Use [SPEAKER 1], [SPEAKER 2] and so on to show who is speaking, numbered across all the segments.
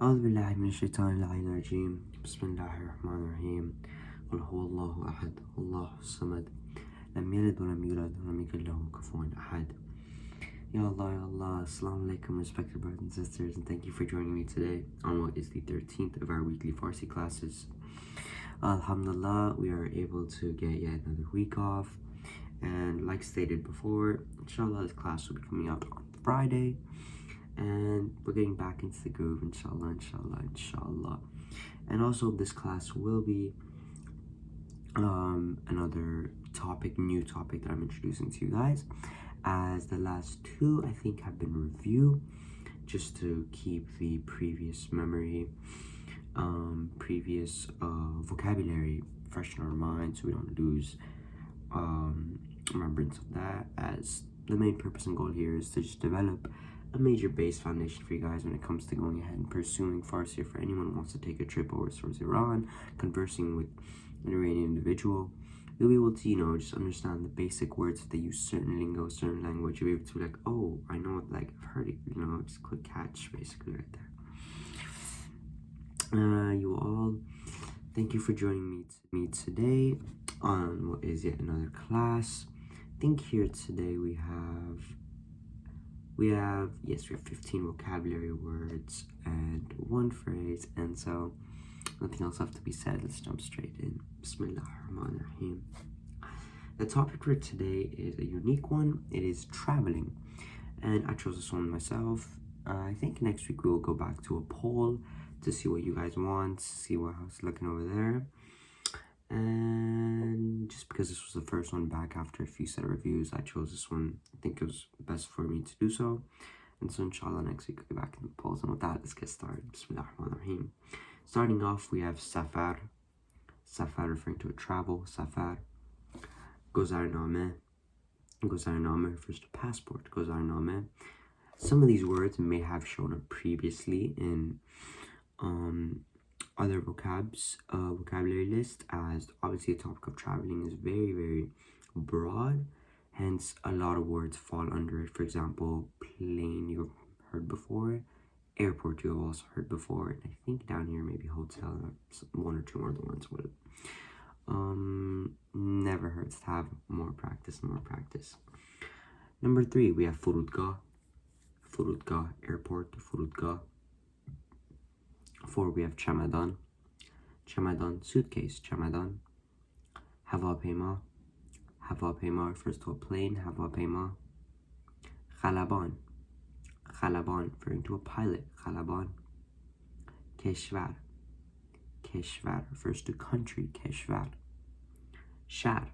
[SPEAKER 1] أعوذ بالله من الشيطان اللعين الرجيم بسم الله الرحمن الرحيم قل هو الله أحد الله الصمد لم يلد ولم يولد ولم يكن له كفوا أحد. Ya Allah, Assalamu alaikum, respected brothers and sisters, and thank you for joining me today on what is the 13th of our weekly Farsi classes. Alhamdulillah, we are able to get yet another week off, and like stated before, inshallah this class will be coming out on Friday, and we're getting back into the groove, inshallah. And also this class will be another new topic that I'm introducing to you guys, as the last two I think have been review, just to keep the previous memory, previous vocabulary fresh in our mind, so we don't lose remembrance of that, as the main purpose and goal here is to just develop a major base foundation for you guys when it comes to going ahead and pursuing Farsi, or for anyone who wants to take a trip over towards Iran, conversing with an Iranian individual. You'll be able to, just understand the basic words. If they use certain lingo, certain language, you'll be able to be like, oh, I know it, like, I've heard it, just click catch, basically, right there. You all, thank you for joining me today on what is yet another class. I think here today we have 15 vocabulary words and one phrase, and so nothing else left to be said. Let's jump straight in. Bismillah ar-Rahman ar-Rahim. The topic for today is a unique one. It is traveling, and I chose this one myself. I think next week we will go back to a poll to see what you guys want, see how it's looking over there. And just because this was the first one back after a few set of reviews, I chose this one. I think it was best for me to do so. And so inshallah next week we'll be back in the polls. And with that, let's get started. Bismillah ar-Rahman ar-Rahim. Starting off, we have safar. Safar referring to a travel. Safar. Gozarname. Gozarname refers to passport. Gozarname. Some of these words may have shown up previously in other vocabulary list, as obviously the topic of traveling is very, very broad, hence a lot of words fall under it. For example, plane you've heard before, airport you have also heard before, and I think down here maybe hotel, one or two more other ones would. Never hurts to have more practice. Number 3, we have furudgah, airport, furudgah. 4, we have chamadan, suitcase, chamadan. Havapema refers to a plane, havapema. Khalaban referring to a pilot, khalaban. Keshvar refers to country, keshvar. Shar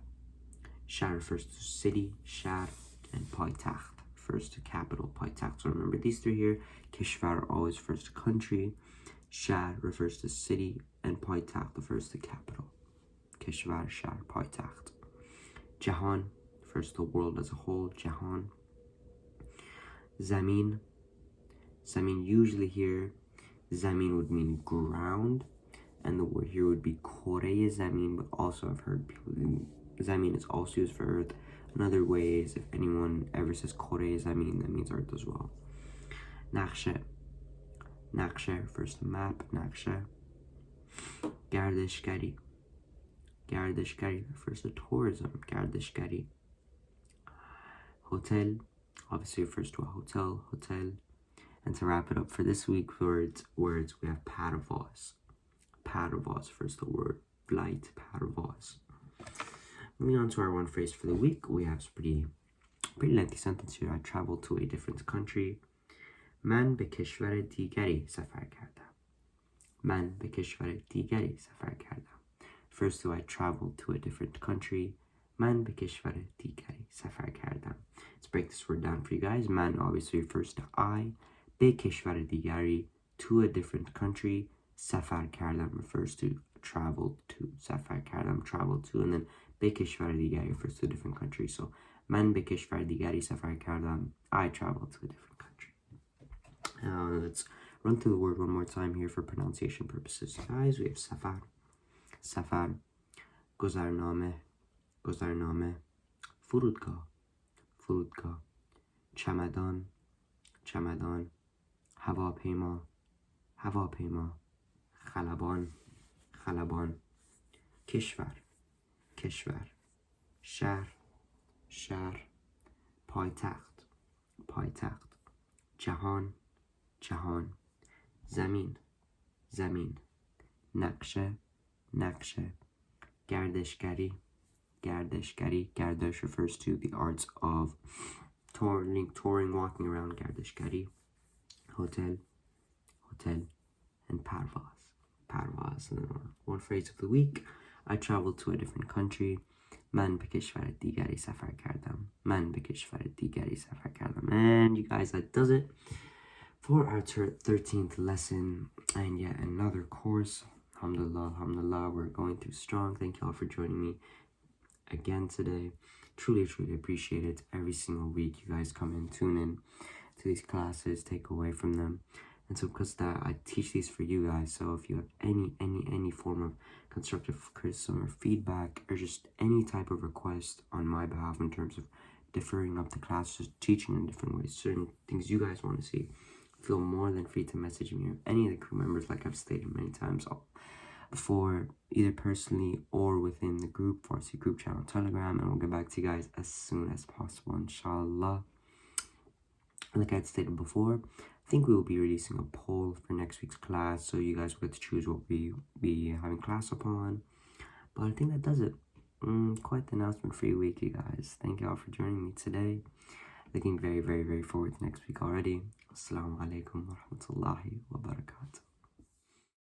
[SPEAKER 1] refers to city, shar. And poytacht refers to capital, poytacht. So remember these three here. Keshvar always refers to country, shar refers to city, and poytacht refers to capital. Keshvar, shar, poytacht. Jahan refers to the world as a whole, jahan. Zamin, usually here, zamin would mean ground, and the word here would be kore zamin, but also I've heard people, zamin is also used for earth. Another way is if anyone ever says kore zamin, that means earth as well. Naqshe refers to map, naqshe. Gardeshgari refers to tourism, gardeshgari. Hotel obviously refers to a hotel. And to wrap it up for this week's words, we have parvaz. Parvaz refers to the word flight, parvaz. Moving on to our one phrase for the week, we have pretty lengthy sentence here. I traveled to a different country. من به کشور دیگری سفر کردم. من به کشور دیگری سفر کردم. Refers to I traveled to a different country. من به کشور دیگری سفر کردم. Let's break this word down for you guys. Man obviously refers to I. به کشور دیگری, to a different country. سفر کردم refers to traveled to. سفر کردم, traveled to. And then به کشور دیگری refers to a different country. So من به کشور دیگری سفر کردم. I traveled to a different country. Let's run through the word one more time here for pronunciation purposes. Guys, we have safar, gozarname, furudgah, chamadan, havapema, هواپیما خلبان خلبان کشور کشور شهر شهر پایتخت پایتخت جهان جهان زمین زمین نقشه نقشه گردشگری گردشگری گردش refers to the arts of touring, walking around. گردشگری hotel hotel and parvaz. And then one phrase of the week: I traveled to a different country. من به کشور دیگری سفر کردم. من به کشور دیگری سفر کردم. And you guys, that does it for our 13th lesson and yet another course. Alhamdulillah, alhamdulillah, we're going through strong. Thank you all for joining me again today. Truly, truly appreciate it. Every single week you guys come in, tune in to these classes, take away from them. And so because that, I teach these for you guys. So if you have any form of constructive criticism or feedback or just any type of request on my behalf in terms of differing up the classes, teaching in different ways, certain things you guys want to see, feel more than free to message me or any of the crew members, like I've stated many times before, either personally or within the group, Farsi group channel, Telegram, and we'll get back to you guys as soon as possible, inshallah. Like I had stated before, I think we will be releasing a poll for next week's class, so you guys will get to choose what we be having class upon. But I think that does it. Quite the announcement-free week, you guys. Thank you all for joining me today. Looking very, very, very forward to next week already. Assalamu alaikum wa rahmatullahi wa barakatuh.